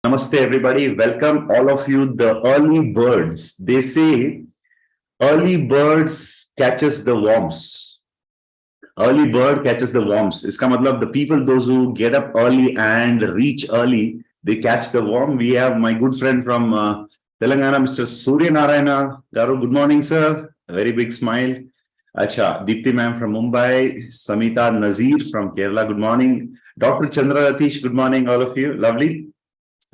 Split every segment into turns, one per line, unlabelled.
Namaste, everybody. Welcome all of you, the early birds. They say early birds catches the worms. Early bird catches the worms. Iska matlab, the people, those who get up early and reach early, they catch the worm. We have my good friend from Telangana, Mr. Surya Narayana Garu. Good morning, sir. A very big smile. Acha, Deepthi ma'am from Mumbai, Samita Nazir from Kerala. Good morning. Dr. Chandra Ratish, good morning, all of you. Lovely.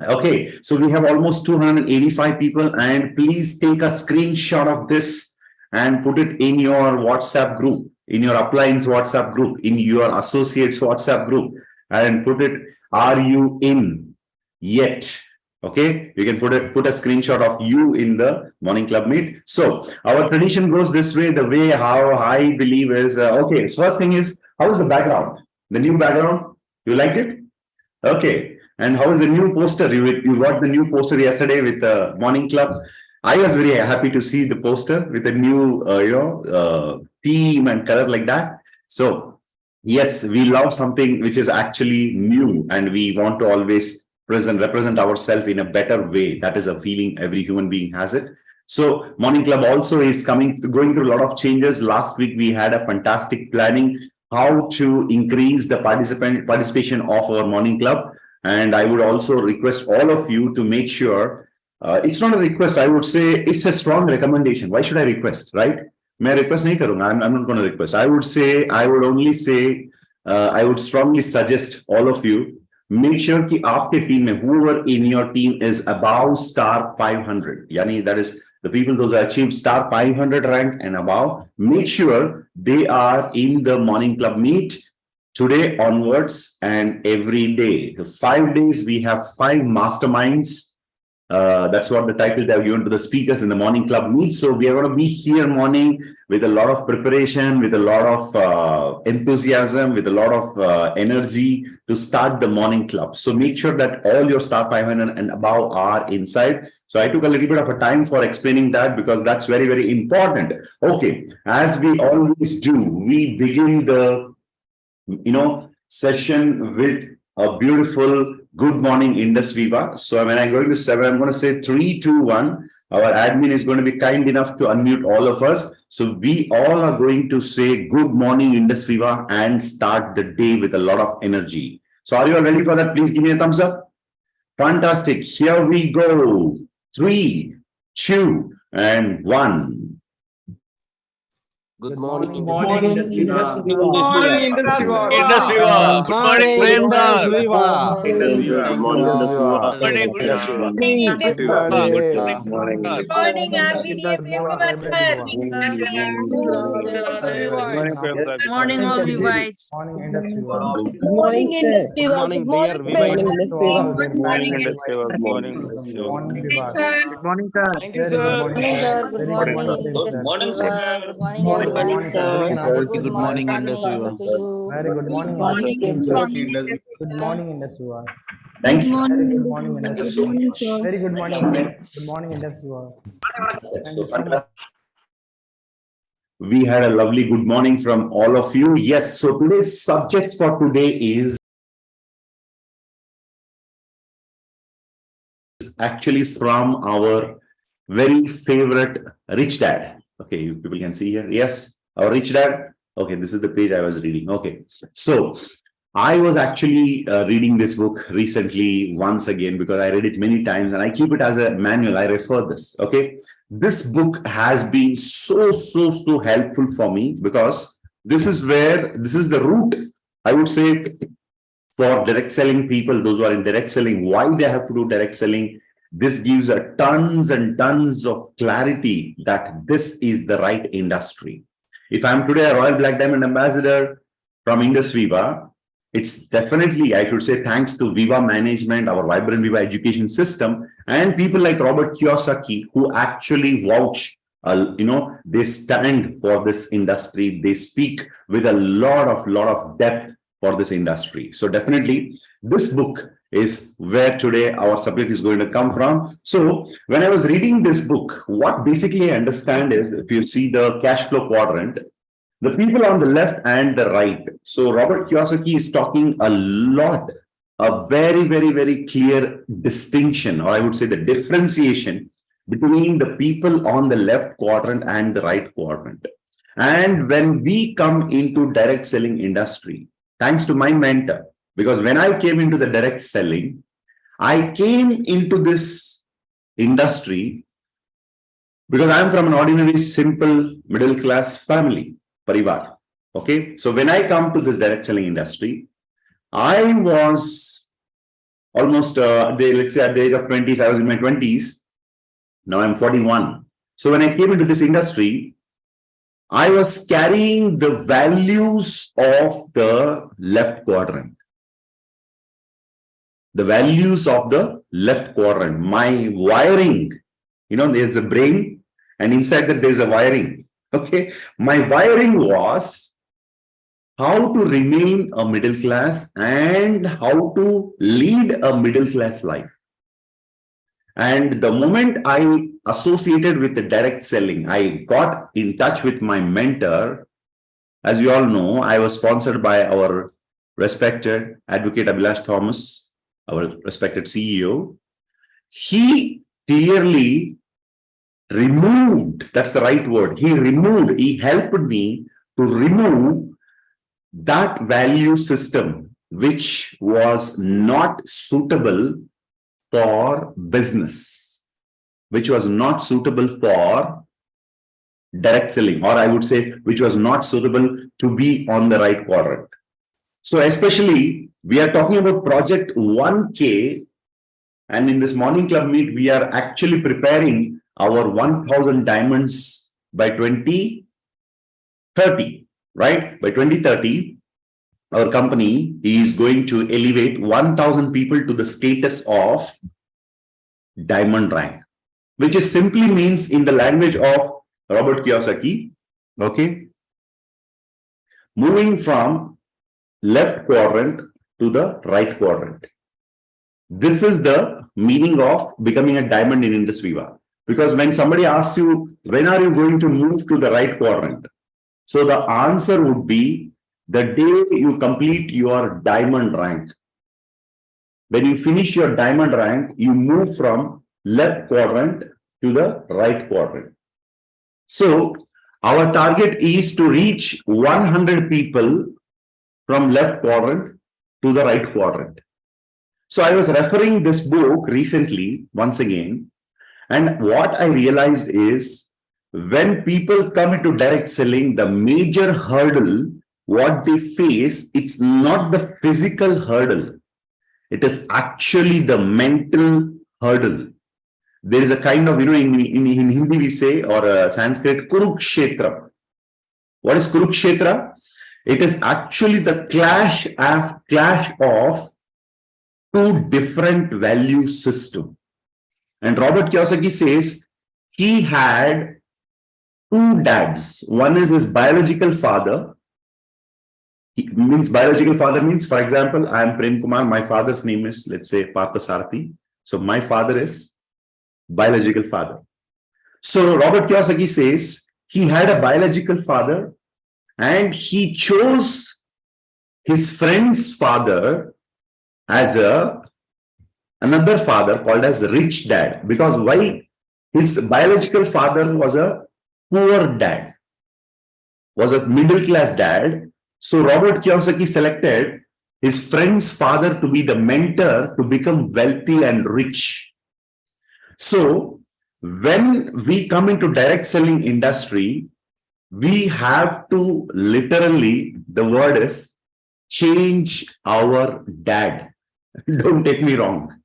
Okay, so we have almost 285 people, and please take a screenshot of this and put it in your WhatsApp group, in your appliance WhatsApp group, in your associates WhatsApp group, and put it, are you in yet? Okay, you can put a screenshot of you in the morning club meet. So our tradition goes this way. The way how I believe is okay. First thing is, how is the background? The new background, you like it? Okay. And how is the new poster? You got the new poster yesterday with the morning club. I was very happy to see the poster with a new, theme and color like that. So yes, we love something which is actually new, and we want to always represent ourselves in a better way. That is a feeling every human being has it. So morning club also is going through a lot of changes. Last week we had a fantastic planning how to increase the participation of our morning club. And I would also request all of you to make sure, it's not a request, I would say it's a strong recommendation. Why should I request, right? May I request? I'm not going to request. I would strongly suggest all of you, make sure that your team, whoever in your team is above star 500, yani that is the people those who achieve star 500 rank and above, make sure they are in the morning club meet today onwards and every day. The 5 days, we have 5 masterminds. That's what the title they have given to the speakers in the morning club meet. So we are going to be here morning with a lot of preparation, with a lot of enthusiasm, with a lot of energy to start the morning club. So make sure that all your star 500 and above are inside. So I took a little bit of a time for explaining that because that's very, very important. Okay, as we always do, we begin the session with a beautiful good morning IndusViva. So when I'm going to 7, I'm going to say 3, 2, 1. Our admin is going to be kind enough to unmute all of us. So we all are going to say good morning IndusViva and start the day with a lot of energy. So are you all ready for that? Please give me a thumbs up. Fantastic. Here we go. 3, 2, and 1.
Good morning,
Good morning,
IndusViva.
Good morning, IndusViva.
IndusViva. Good morning, Prem Kumar.
Good morning, IndusViva.
Good morning,
Good
Prem Kumar.
morning,
Morning, all Vivites.
Good morning, sir.
Good morning, dear
Good morning,
Vivites.
IndusViva.
Good morning, IndusViva. Good morning, IndusViva.
Good morning, sir. Thank you, sir.
Good morning, sir.
Good
Very
morning,
Good morning, sir.
Good morning,
Good
everyone.
morning, sir.
Very good
Good morning, IndusViva.
to you.
Very good morning, team, sir. Good morning, IndusViva.
Thank you.
Very good morning, IndusViva. Very good morning.
Okay.
Good morning, IndusViva.
So fantastic. We had a lovely good morning from all of you. Yes, so today's subject for today is actually from our very favorite rich dad. Okay, you people can see here. Yes, our rich dad. Okay, this is the page I was reading. Okay, so I was actually reading this book recently once again because I read it many times and I keep it as a manual. I refer this. Okay, this book has been so helpful for me because this is the root, I would say, for direct selling people, those who are in direct selling, why they have to do direct selling. This gives a tons and tons of clarity that this is the right industry. If I'm today a Royal Black Diamond Ambassador from IndusViva, it's definitely, I should say, thanks to Viva management, our VibrantViva education system, and people like Robert Kiyosaki, who actually vouch, they stand for this industry. They speak with a lot of depth for this industry. So definitely, this book is where today our subject is going to come from. So when I was reading this book, what basically I understand is, if you see the cash flow quadrant, the people on the left and the right. So Robert Kiyosaki is talking a lot a very, very, very clear distinction, or I would say the differentiation between the people on the left quadrant and the right quadrant. And when we come into direct selling industry, thanks to my mentor, because when I came into the direct selling, I came into this industry because I'm from an ordinary, simple, middle class family, parivar. Okay. So when I come to this direct selling industry, I was almost, let's say at the age of 20s, I was in my 20s. Now I'm 41. So when I came into this industry, I was carrying the values of the left quadrant. The values of the left quadrant. My wiring, there's a brain, and inside that there's a wiring. Okay. My wiring was how to remain a middle class and how to lead a middle class life. And the moment I associated with the direct selling, I got in touch with my mentor. As you all know, I was sponsored by our respected advocate Abhilash Thomas, our respected CEO. He clearly removed, that's the right word, he helped me to remove that value system which was not suitable for business, which was not suitable for direct selling, or I would say which was not suitable to be on the right quadrant. So especially we are talking about project 1K, and in this morning club meet we are actually preparing our 1000 diamonds by 2030, right? By 2030, our company is going to elevate 1000 people to the status of diamond rank, which is simply means in the language of Robert Kiyosaki, okay, moving from left quadrant to the right quadrant. This is the meaning of becoming a diamond in IndusViva. Because when somebody asks you, when are you going to move to the right quadrant? So the answer would be the day you complete your diamond rank. When you finish your diamond rank, you move from left quadrant to the right quadrant. So our target is to reach 100 people from left quadrant to the right quadrant. So I was referring this book recently, once again, and what I realized is when people come into direct selling, the major hurdle, what they face, it's not the physical hurdle. It is actually the mental hurdle. There is a kind of, in Hindi we say, or Sanskrit, Kurukshetra. What is Kurukshetra? It is actually the clash of two different value systems. And Robert Kiyosaki says he had two dads. One is his biological father. Biological father means, for example, I am Prem Kumar. My father's name is, let's say, Parthasarathi. So my father is biological father. So Robert Kiyosaki says he had a biological father and he chose his friend's father as another father called as rich dad. Because why? His biological father was a poor dad, was a middle class dad. So Robert Kiyosaki selected his friend's father to be the mentor to become wealthy and rich. So when we come into direct selling industry, we have to literally, the word is change our dad. Don't take me wrong.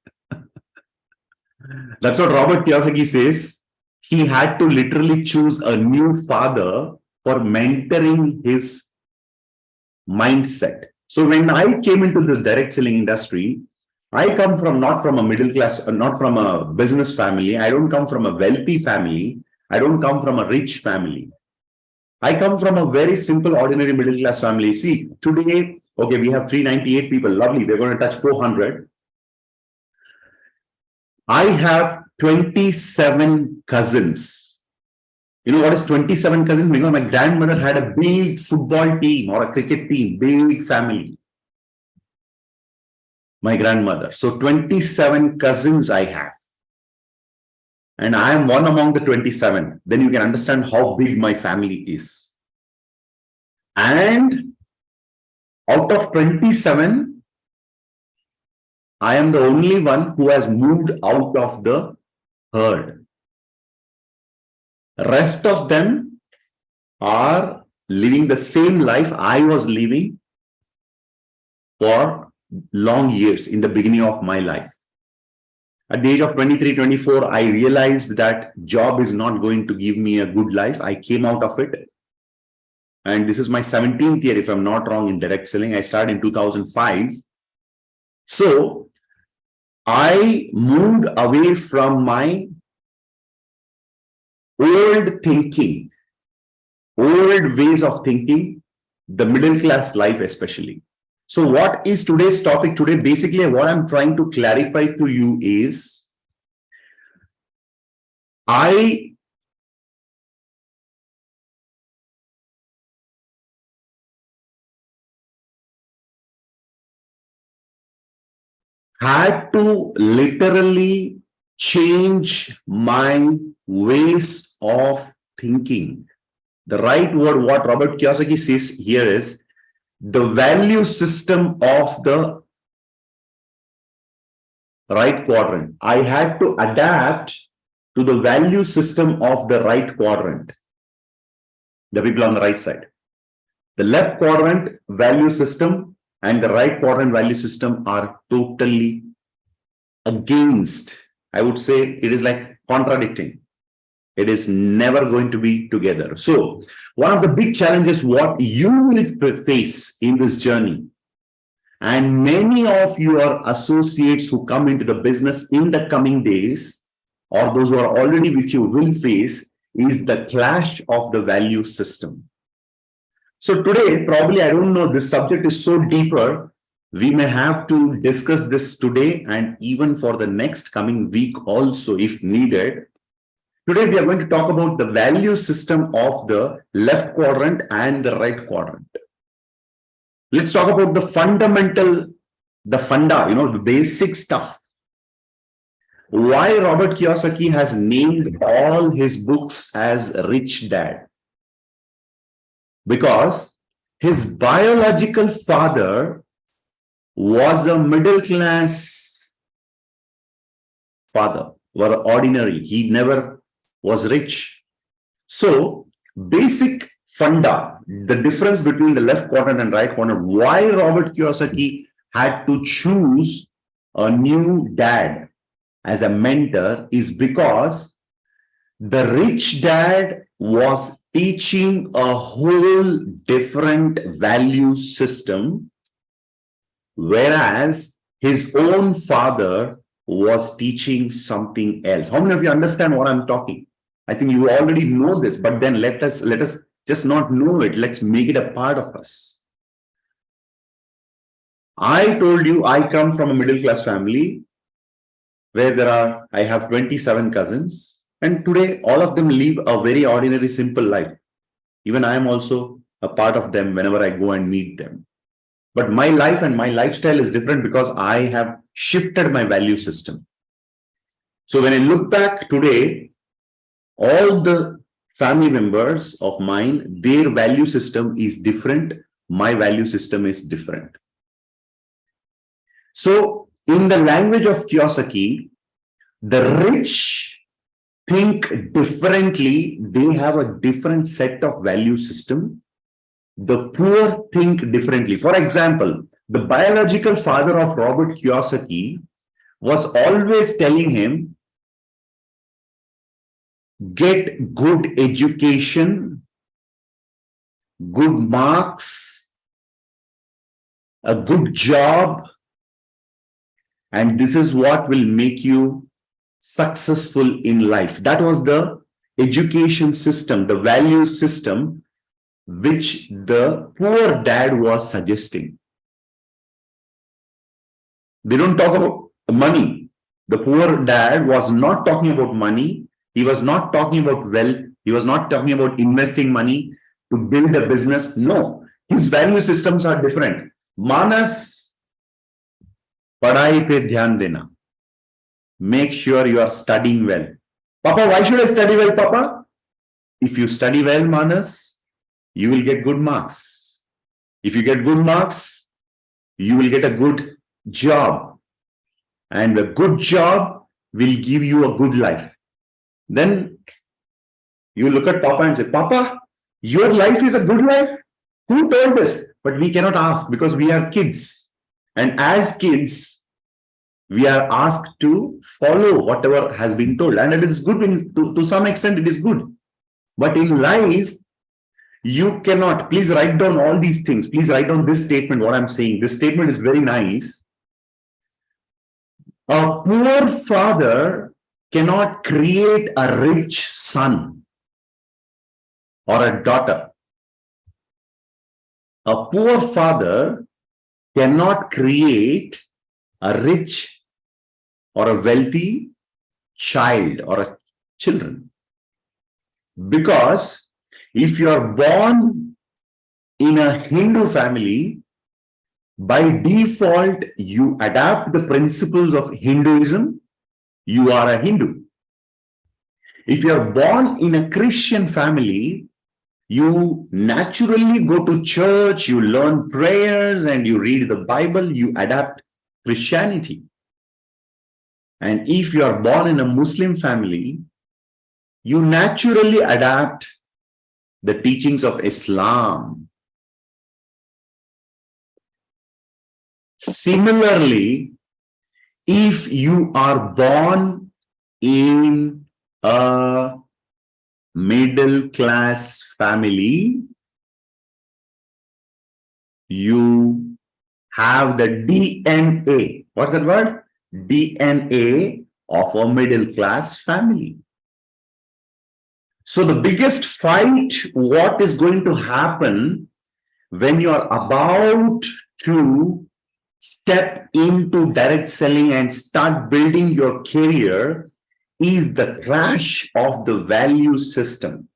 That's what Robert Kiyosaki says. He had to literally choose a new father for mentoring his mindset. So when I came into this direct selling industry, I come from not from a middle class, not from a business family. I don't come from a wealthy family. I don't come from a rich family. I come from a very simple, ordinary middle class family. See, today, okay, we have 398 people. Lovely. We're going to touch 400. I have 27 cousins. You know what is 27 cousins? Because my grandmother had a big football team or a cricket team, big family. my grandmother. So 27 cousins I have. And I am one among the 27. Then you can understand how big my family is. And out of 27, I am the only one who has moved out of the herd. Rest of them are living the same life I was living for long years in the beginning of my life. At the age of 23, 24, I realized that job is not going to give me a good life. I came out of it. And this is my 17th year, if I'm not wrong, in direct selling. I started in 2005. So I moved away from my old thinking, old ways of thinking, the middle class life especially. So what is today's topic today? Basically, what I'm trying to clarify to you is, I had to literally change my ways of thinking. The right word, what Robert Kiyosaki says here is, the value system of the right quadrant. I had to adapt to the value system of the right quadrant. The people on the right side. The left quadrant value system and the right quadrant value system are totally against. I would say it is like contradicting. It is never going to be together. So one of the big challenges what you will face in this journey, and many of your associates who come into the business in the coming days, or those who are already with you will face, is the clash of the value system. So today, probably, I don't know, this subject is so deeper, we may have to discuss this today and even for the next coming week also if needed. Today, we are going to talk about the value system of the left quadrant and the right quadrant. Let's talk about the fundamental, the funda, the basic stuff. Why Robert Kiyosaki has named all his books as Rich Dad? Because his biological father was a middle class father, were ordinary. He never was rich. So basic funda, the difference between the left quadrant and right quadrant, why Robert Kiyosaki had to choose a new dad as a mentor is because the rich dad was teaching a whole different value system, whereas his own father was teaching something else. How many of you understand what I'm talking? I think you already know this, but then let us just not know it. Let's make it a part of us. I told you I come from a middle class family where I have 27 cousins, and today all of them live a very ordinary, simple life. Even I am also a part of them whenever I go and meet them. But my life and my lifestyle is different because I have shifted my value system. So when I look back today, all the family members of mine, their value system is different. My value system is different. So in the language of Kiyosaki, the rich think differently. They have a different set of value system. The poor think differently. For example, the biological father of Robert Kiyosaki was always telling him, get good education, good marks, a good job, and this is what will make you successful in life. That was the education system, the value system, which the poor dad was suggesting. They don't talk about money. The poor dad was not talking about money. He was not talking about wealth. He was not talking about investing money to build a business. No, his value systems are different. Manas पढ़ाई पे ध्यान देना. Make sure you are studying well. Papa, why should I study well, Papa? If you study well, Manas, you will get good marks. If you get good marks, you will get a good job. And a good job will give you a good life. Then you look at Papa and say, Papa, your life is a good life? Who told us? But we cannot ask because we are kids. And as kids, we are asked to follow whatever has been told. And it is good, to some extent, it is good. But in life, you cannot. Please write down all these things. Please write down this statement, what I'm saying. This statement is very nice. A poor father cannot create a rich son or a daughter. A poor father cannot create a rich or a wealthy child or a children. Because if you are born in a Hindu family, by default, you adapt the principles of Hinduism, you are a Hindu. If you are born in a Christian family, you naturally go to church, you learn prayers and you read the Bible, you adapt Christianity. And if you are born in a Muslim family, you naturally adapt the teachings of Islam. Similarly, if you are born in a middle class family, you have the DNA. What's that word? DNA of a middle class family. So the biggest fight, what is going to happen when you are about to step into direct selling and start building your career, is the crash of the value system.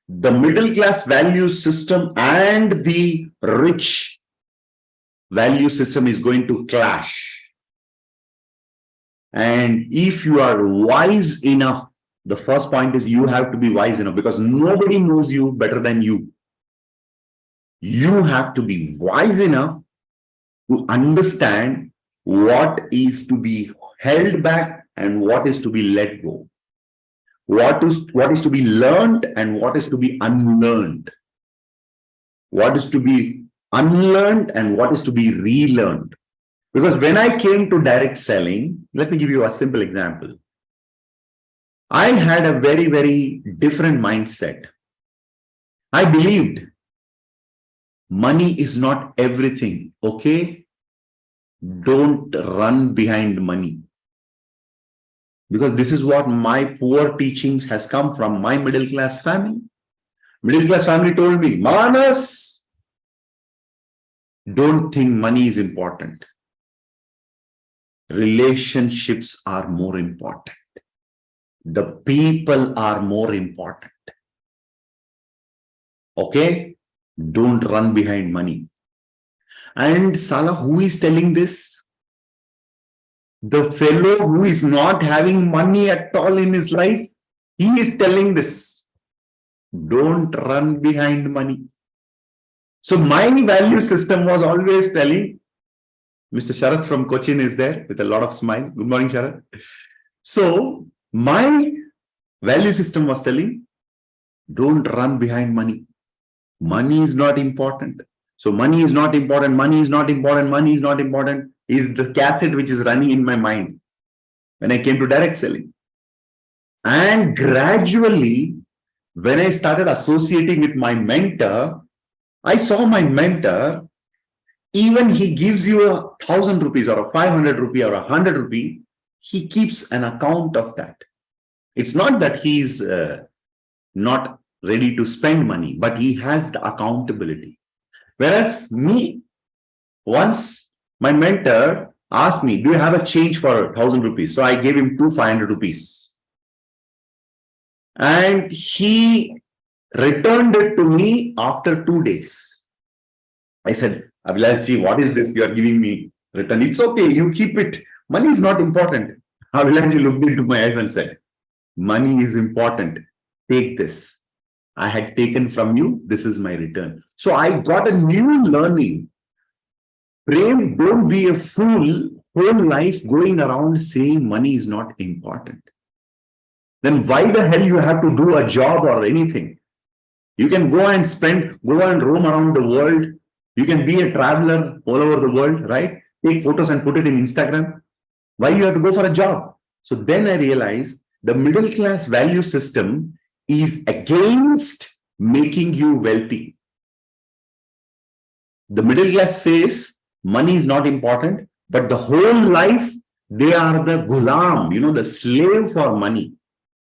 The middle class value system and the rich value system is going to clash. And if you are wise enough, the first point is you have to be wise enough, because nobody knows you better than you. You have to be wise enough to understand what is to be held back and what is to be let go. What is to be learned and what is to be unlearned. What is to be unlearned and what is to be relearned. Because when I came to direct selling, let me give you a simple example. I had a very, very different mindset. I believed money is not everything, okay? Don't run behind money. Because this is what my poor teachings has come from my middle class family. Middle class family told me, Manas, don't think money is important. Relationships are more important. The people are more important. Okay? Don't run behind money. And Salah, who is telling this? The fellow who is not having money at all in his life, he is telling this. Don't run behind money. So my value system was always telling, Mr. Sharath from Cochin is there with a lot of smile. Good morning, Sharath. So my value system was telling, don't run behind money. Money is not important. So money is not important, money is not important, money is not important is the cassette which is running in my mind when I came to direct selling. And gradually, when I started associating with my mentor, I saw my mentor, even he gives you 1,000 rupees or a 500 rupee or 100 rupee, he keeps an account of that. It's not that he's not ready to spend money, but he has the accountability. Whereas me, once my mentor asked me, do you have a change for 1,000 rupees? So I gave him 500 rupees. And he returned it to me after 2 days. I said, Abhilash ji, what is this you are giving me? return. It's okay, you keep it. Money is not important. Abhilashi looked into my eyes and said, money is important. Take this. I had taken from you. This is my return. So I got a new learning. Prem, don't be a fool whole life going around saying money is not important. Then why the hell you have to do a job or anything? You can go and roam around the world. You can be a traveler all over the world, right? Take photos and put it in Instagram. Why you have to go for a job? So then I realized the middle class value system is against making you wealthy. The middle class says money is not important, but the whole life they are the gulam, the slave for money.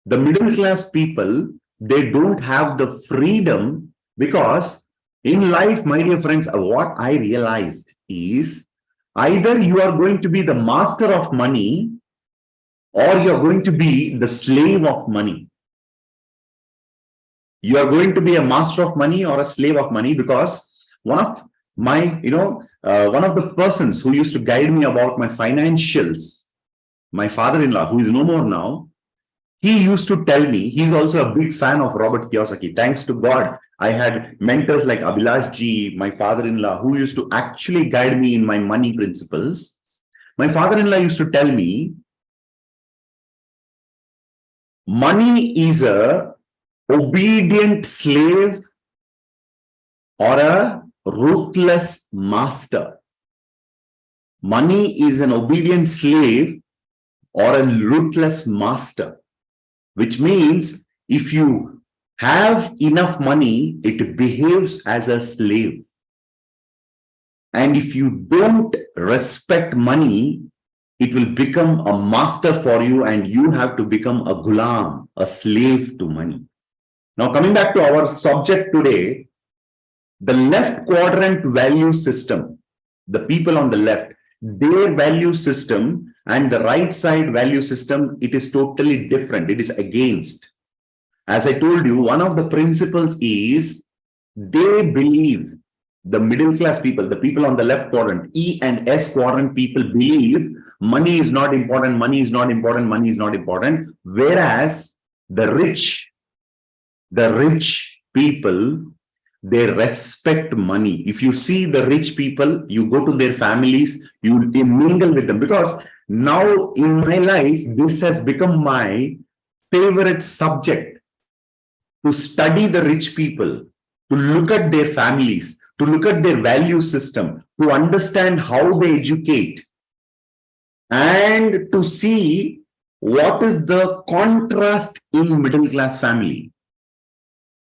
The middle class people, they don't have the freedom, because in life, my dear friends, what I realized is either you are going to be the master of money or you're going to be the slave of money. You are going to be a master of money or a slave of money, because one of the persons who used to guide me about my financials, my father-in-law, who is no more now, he used to tell me, he's also a big fan of Robert Kiyosaki. Thanks to God, I had mentors like Abhilash ji, my father-in-law, who used to actually guide me in my money principles. My father-in-law used to tell me, money is a obedient slave or a ruthless master. Money is an obedient slave or a ruthless master. Which means if you have enough money, it behaves as a slave. And if you don't respect money, it will become a master for you and you have to become a gulam, a slave to money. Now, coming back to our subject today, the left quadrant value system, the people on the left, their value system and the right side value system, it is totally different. It is against. As I told you, one of the principles is they believe, the middle class people, the people on the left quadrant, E and S quadrant people believe money is not important, money is not important, money is not important. Whereas the rich people, they respect money. If you see the rich people, you go to their families, you mingle with them. Because now in my life, this has become my favorite subject, to study the rich people, to look at their families, to look at their value system, to understand how they educate, and to see what is the contrast in middle class family.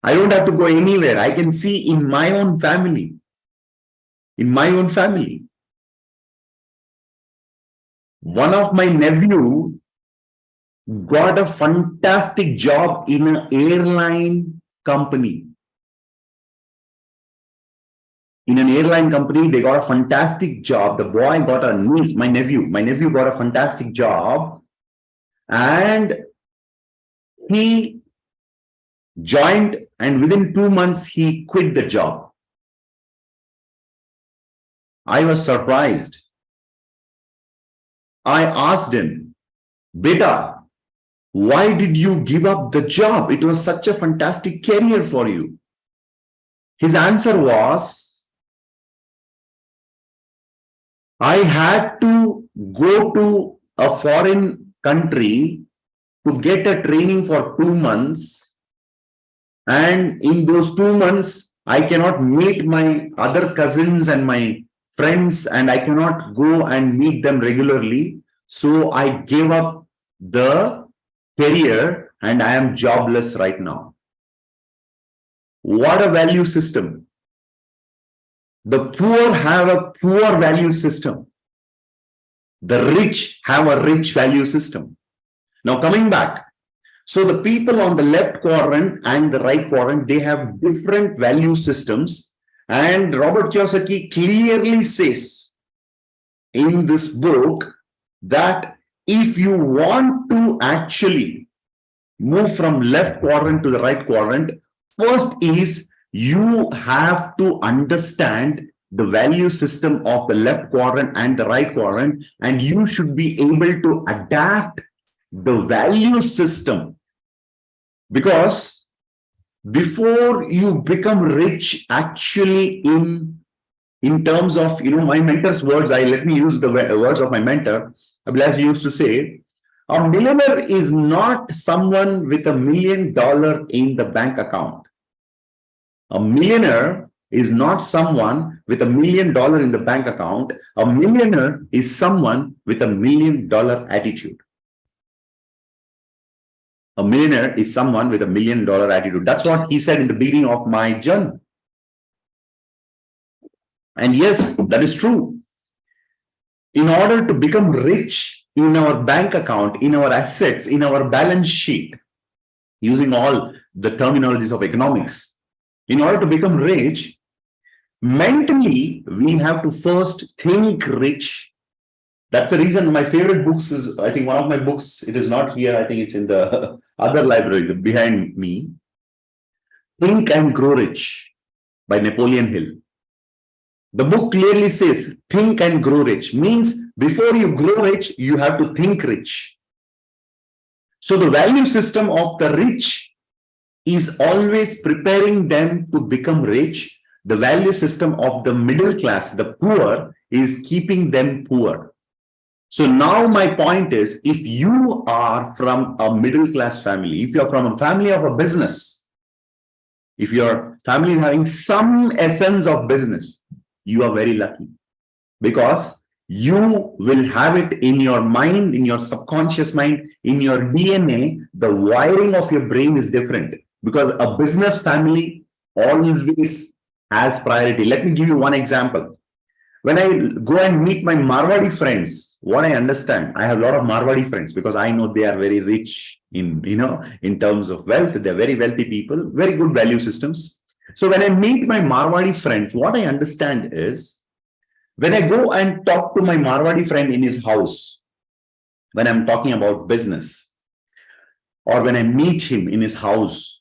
I don't have to go anywhere. I can see in my own family. In my own family. One of my nephew got a fantastic job in an airline company. In an airline company, they got a fantastic job. The boy got a niece, my nephew got a fantastic job, and he joined, and within 2 months, he quit the job. I was surprised. I asked him, Beta, why did you give up the job? It was such a fantastic career for you. His answer was, I had to go to a foreign country to get a training for 2 months. And in those 2 months, I cannot meet my other cousins and my friends, and I cannot go and meet them regularly. So I gave up the career and I am jobless right now. What a value system. The poor have a poor value system. The rich have a rich value system. Now coming back. So the people on the left quadrant and the right quadrant, they have different value systems. And Robert Kiyosaki clearly says in this book that if you want to actually move from left quadrant to the right quadrant, first is you have to understand the value system of the left quadrant and the right quadrant, and you should be able to adapt the value system. Because before you become rich, actually in terms of, my mentor's words, let me use the words of my mentor. Abhilash used to say, a millionaire is not someone with $1 million in the bank account. A millionaire is not someone with $1 million in the bank account. A millionaire is someone with $1 million attitude. A millionaire is someone with $1 million attitude. That's what he said in the beginning of my journey. And yes, that is true. In order to become rich in our bank account, in our assets, in our balance sheet, using all the terminologies of economics, in order to become rich, mentally, we have to first think rich. That's the reason my favorite books is, I think one of my books, it is not here, I think it's in the other library behind me. Think and Grow Rich by Napoleon Hill. The book clearly says, think and grow rich. Means before you grow rich, you have to think rich. So the value system of the rich is always preparing them to become rich. The value system of the middle class, the poor, is keeping them poor. So now my point is, if you are from a middle class family, if you're from a family of a business, if your family is having some essence of business, you are very lucky, because you will have it in your mind, in your subconscious mind, in your DNA. The wiring of your brain is different, because a business family always has priority. Let me give you one example. When I go and meet my Marwadi friends, what I understand, I have a lot of Marwadi friends because I know they are very rich in terms of wealth. They're very wealthy people, very good value systems. So when I meet my Marwadi friends, what I understand is, when I go and talk to my Marwadi friend in his house, when I'm talking about business, or when I meet him in his house,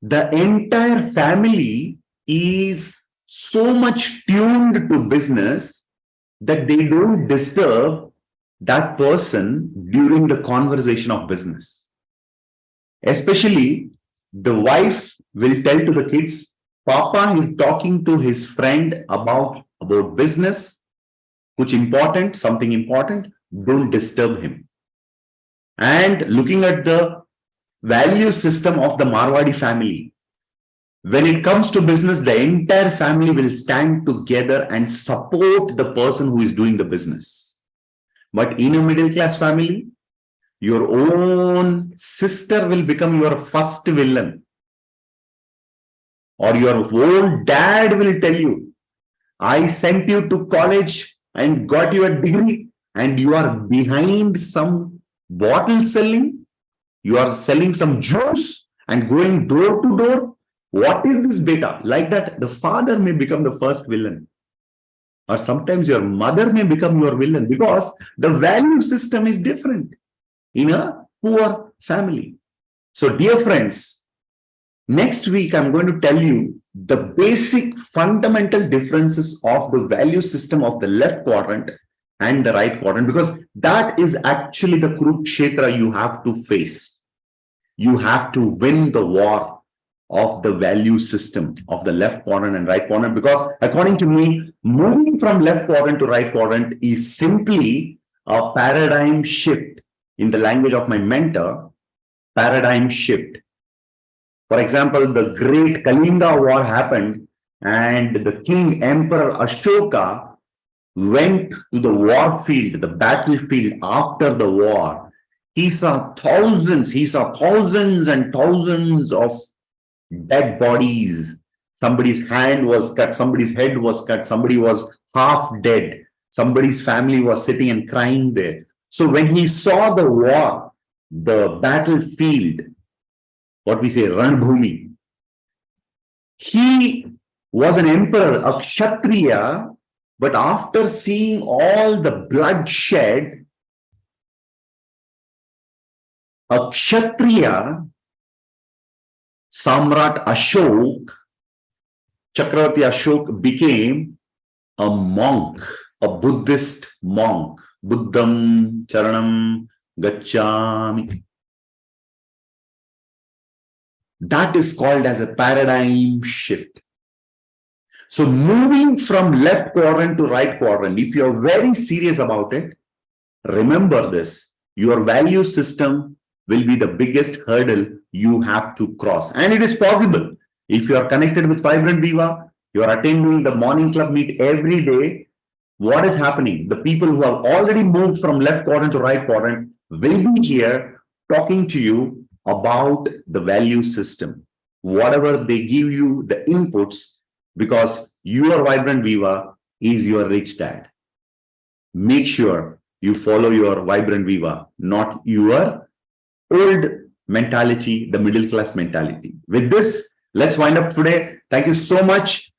the entire family is so much tuned to business that they don't disturb that person during the conversation of business. Especially the wife will tell to the kids, Papa is talking to his friend about business, something important, don't disturb him. And looking at the value system of the Marwadi family, when it comes to business, the entire family will stand together and support the person who is doing the business. But in a middle class family, your own sister will become your first villain. Or your own dad will tell you, I sent you to college and got you a degree, and you are behind some bottle selling. You are selling some juice and going door to door. What is this beta? Like that, the father may become the first villain. Or sometimes your mother may become your villain, because the value system is different in a poor family. So dear friends, next week I'm going to tell you the basic fundamental differences of the value system of the left quadrant and the right quadrant, because that is actually the Kurukshetra you have to face. You have to win the war of the value system of the left quadrant and right quadrant, because according to me, moving from left quadrant to right quadrant is simply a paradigm shift. In the language of my mentor, paradigm shift. For example, the great Kalinga war happened, and the king emperor Ashoka went to the war field, the battlefield after the war. He saw thousands and thousands of dead bodies. Somebody's hand was cut, somebody's head was cut, somebody was half dead, somebody's family was sitting and crying there. So when he saw the war, the battlefield, what we say, Ranbhumi, he was an emperor, a Kshatriya, but after seeing all the bloodshed, a Kshatriya, Samrat Ashok, Chakravarti Ashok became a monk, a Buddhist monk. Buddham Charanam Gacchami. That is called as a paradigm shift. So moving from left quadrant to right quadrant, if you're very serious about it, remember this, your value system will be the biggest hurdle you have to cross. And it is possible. If you are connected with VibrantViva, you are attending the morning club meet every day. What is happening? The people who have already moved from left quadrant to right quadrant will be here talking to you about the value system. Whatever they give you, the inputs, because your VibrantViva is your rich dad. Make sure you follow your VibrantViva, not your old mentality, the middle class mentality. With this, let's wind up today. Thank you so much.